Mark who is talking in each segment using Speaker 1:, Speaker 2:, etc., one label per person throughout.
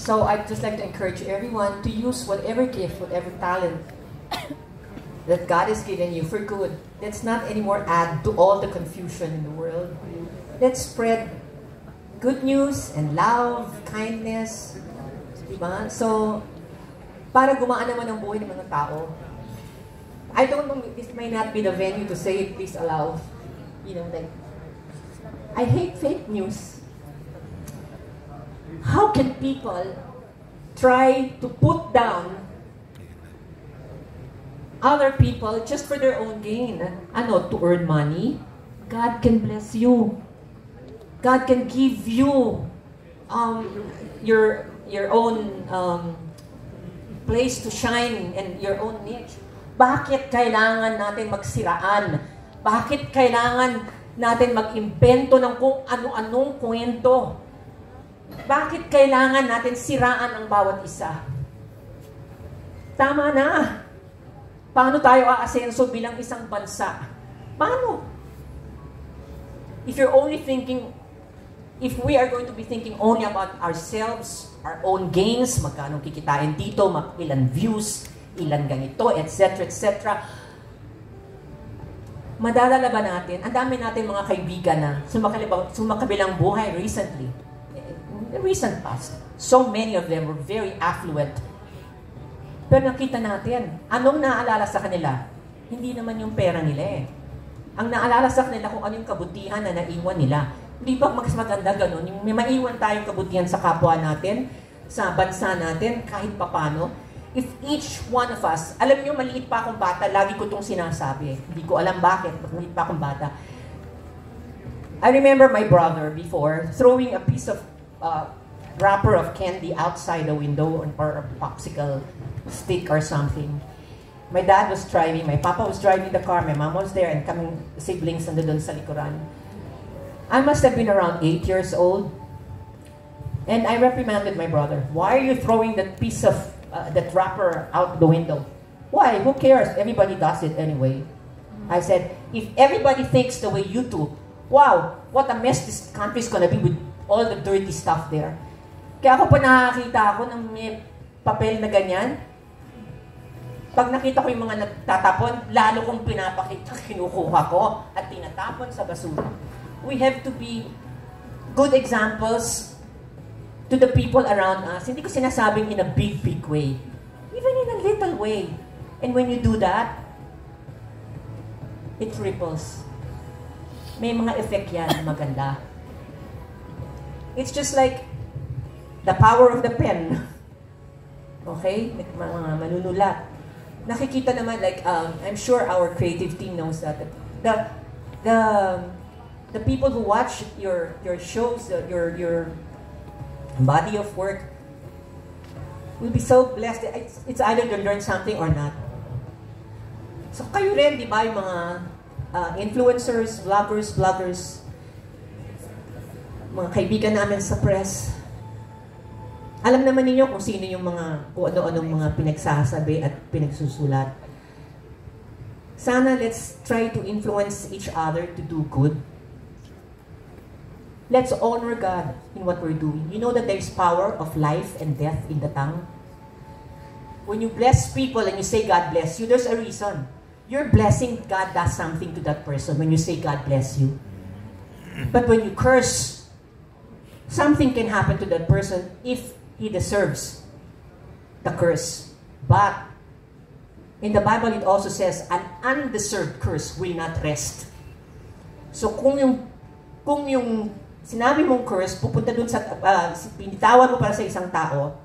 Speaker 1: So I'd just like to encourage everyone to use whatever gift, whatever talent that God has given you for good. Let's not anymore add to all the confusion in the world. Let's spread good news and love, kindness. Diba? So, para gumaan naman ang buhay ng mga tao. I don't know, this may not be the venue to say it, please allow. You know, like, I hate fake news. How can people try to put down other people just for their own gain? Ano, to earn money? God can bless you. God can give you your own place to shine and your own niche. Bakit kailangan natin magsiraan? Bakit kailangan natin mag-imbento ng kung ano-anong kwento? Bakit kailangan natin siraan ang bawat isa? Tama na. Paano tayo aasenso bilang isang bansa? Paano? If we are going to be thinking only about ourselves, our own gains, magkano kikitain dito, ilan views, ilan ganito, etc., etc., madadala ba natin? Ang dami natin mga kaibigan na sumakabilang buhay recently. In the recent past, so many of them were very affluent. Pero nakita natin, anong naaalala sa kanila? Hindi naman yung pera nila eh. Ang naalala sa kanila kung ano yung kabutihan na naiwan nila. Hindi ba mas maganda ganun? Yung may maiwan tayong kabutihan sa kapwa natin, sa bansa natin, kahit papano. If each one of us, alam niyo, maliit pa akong bata, lagi ko itong sinasabi. Hindi ko alam bakit, maliit pa akong bata. I remember my brother before throwing a piece of wrapper of candy outside the window or a popsicle stick or something. My dad was driving, my papa was driving the car, my mom was there, and kaming siblings nandun sa likuran. I must have been around 8 years old, and I reprimanded my brother. Why are you throwing that piece of, that wrapper out the window? Why? Who cares? Everybody does it anyway. I said, if everybody thinks the way you do, wow, what a mess this country is gonna be with all the dirty stuff there. Kaya ako pa nakakita ako ng may papel na ganyan. Pag nakita ko yung mga nagtatapon, lalo kong pinapakita, kinukuha ko at tinatapon sa basura. We have to be good examples to the people around us. Hindi ko sinasabing in a big, big way. Even in a little way. And when you do that, it ripples. May mga effect yan, maganda. It's just like the power of the pen. Okay? Mga manunulat. Nakikita naman, like, I'm sure our creative team knows that. The people who watch your shows, your body of work, will be so blessed. It's either to learn something or not. So kayo rin, di ba, yung mga influencers, vloggers, mga kaibigan namin sa press, alam naman ninyo kung sino yung kung ano-anong mga pinagsasabi at pinagsusulat. Sana let's try to influence each other to do good. Let's honor God in what we're doing. You know that there's power of life and death in the tongue. When you bless people and you say God bless you, there's a reason. You're blessing, God does something to that person when you say God bless you. But when you curse, something can happen to that person if he deserves the curse. But in the Bible, it also says, an undeserved curse will not rest. So kung yung sinabi mong curse, pupunta dun sa, binitawan mo para sa isang tao,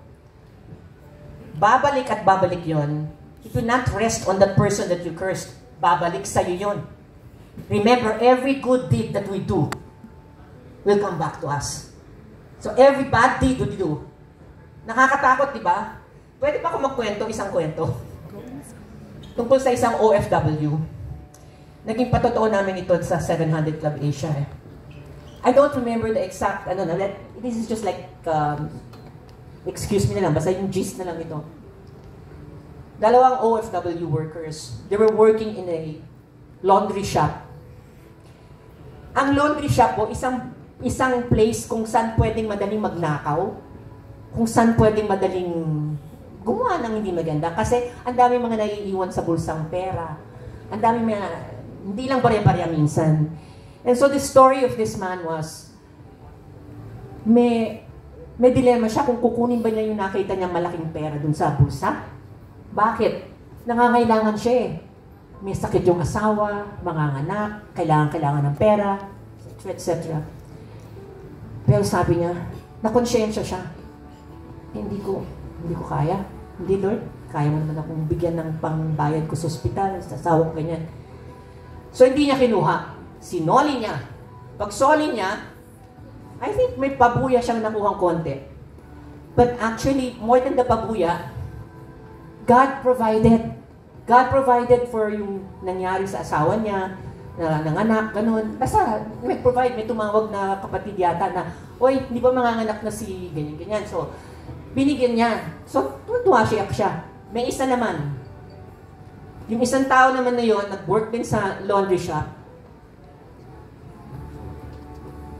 Speaker 1: babalik at babalik yon. It will not rest on that person that you cursed. Babalik sa'yo yon. Remember, every good deed that we do will come back to us. So every bad deed we do, nakakatakot, di ba? Pwede pa ako magkwento, isang kwento. Tungkol sa isang OFW. Naging patotoo namin ito sa 700 Club Asia. I don't remember the exact, this is just like, excuse me na lang, basta yung gist na lang ito. Dalawang OFW workers, they were working in a laundry shop. Ang laundry shop po, isang place kung saan pwedeng madaling magnakaw. kung saan pwedeng madaling gumawa ng hindi maganda. Kasi ang dami mga naiiwan sa bulsang pera. Ang dami mga, hindi lang barya-barya minsan. And so the story of this man was, may dilemma siya kung kukunin ba niya yung nakita niyang malaking pera dun sa bulsa. Bakit? Nangangailangan siya eh. May sakit yung asawa, manganganak, kailangan ng pera, etc. Pero sabi niya, nakonsensya siya. Hindi ko kaya. Hindi, Lord, kaya mo naman akong bigyan ng pangbayad ko sa ospital, sa asawa ko, ganyan. So, hindi niya kinuha. Sinoli niya. Pag soli niya, I think may pabuya siyang nakuhang konti. But actually, more than the pabuya, God provided. God provided for yung nangyari sa asawa niya, na nanganak, ganun. Basta, may tumawag na kapatid yata na, oy, hindi ba manganganak na si ganyan-ganyan? So, binigyan niya. So, tuwa siya. May isa naman. Yung isang tao naman na yun, nag-work din sa laundry shop.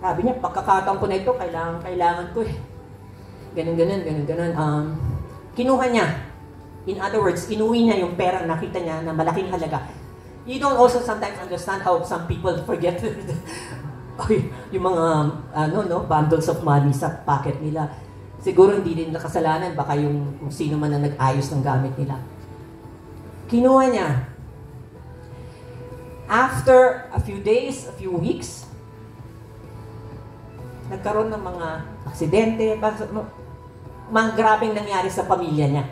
Speaker 1: Sabi niya, pagkakataon ko na ito, kailangan ko eh. Ganun. Kinuha niya. In other words, inuwi niya yung pera nakita niya na malaking halaga. You don't also sometimes understand how some people forget yung mga bundles of money sa pocket nila. Siguro hindi din nakasalanan, baka yung kung sino man na nag-ayos ng gamit nila. Kinuha niya. After a few days, a few weeks, nagkaroon ng mga aksidente, mga grabeng nangyari sa pamilya niya.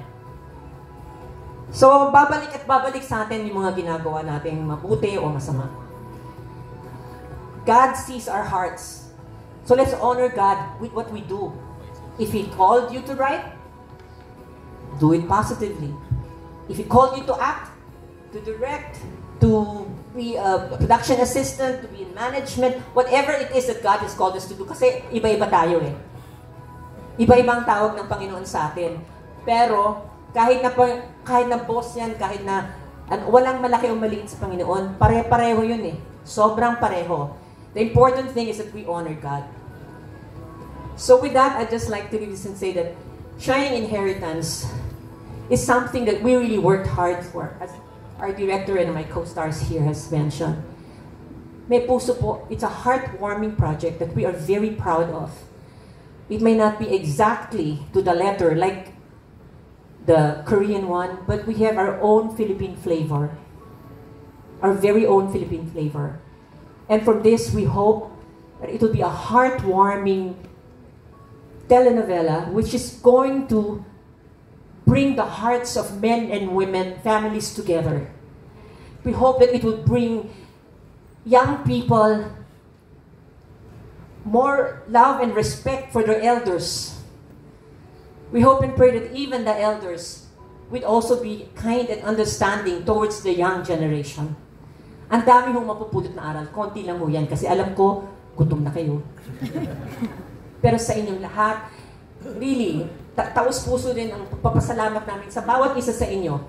Speaker 1: So, babalik sa atin yung mga ginagawa natin mabuti o masama. God sees our hearts. So, let's honor God with what we do. If He called you to write, do it positively. If He called you to act, to direct, to be a production assistant, to be in management, whatever it is that God has called us to do. Kasi iba-iba tayo eh. Iba-ibang tawag ng Panginoon sa atin. Pero, kahit na boss yan, kahit na walang malaki o maliit sa Panginoon, pare-pareho yun eh. Sobrang pareho. The important thing is that we honor God. So with that, I'd just like to leave this and say that Shining Inheritance is something that we really worked hard for, as our director and my co-stars here has mentioned. May puso po, it's a heartwarming project that we are very proud of. It may not be exactly to the letter like the Korean one, but we have our own Philippine flavor. Our very own Philippine flavor. And from this, we hope that it will be a heartwarming telenovela which is going to bring the hearts of men and women, families together. We hope that it will bring young people more love and respect for their elders. We hope and pray that even the elders would also be kind and understanding towards the young generation. Ang dami hong mapupulot na aral. Konti lang mo yan kasi alam ko, gutom na kayo. Pero sa inyong lahat, really, taos-puso din ang pagpapasalamat namin sa bawat isa sa inyo.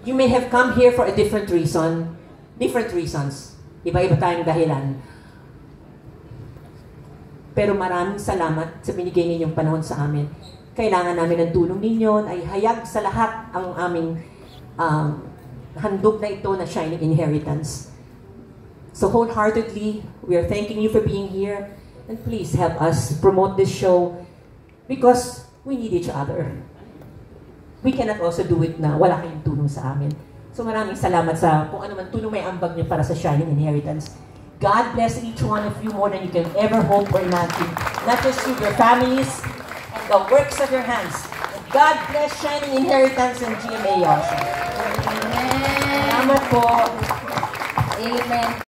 Speaker 1: You may have come here for a different reason. Different reasons. Iba-iba tayong dahilan. Pero maraming salamat sa binigay ninyong panahon sa amin. Kailangan namin ng tulong ninyo, ay hayag sa lahat ang aming handog na ito na Shining Inheritance. So wholeheartedly, we are thanking you for being here, and please help us promote this show because we need each other. We cannot also do it na wala kayong tulong sa amin. So maraming salamat sa kung ano man tulong may ambag niyo para sa Shining Inheritance. God bless each one of you more than you can ever hope or imagine. Not just you, your families, the works of your hands. God bless Shining Inheritance and GMA also.
Speaker 2: Amen.
Speaker 1: Salamat po.
Speaker 2: Amen.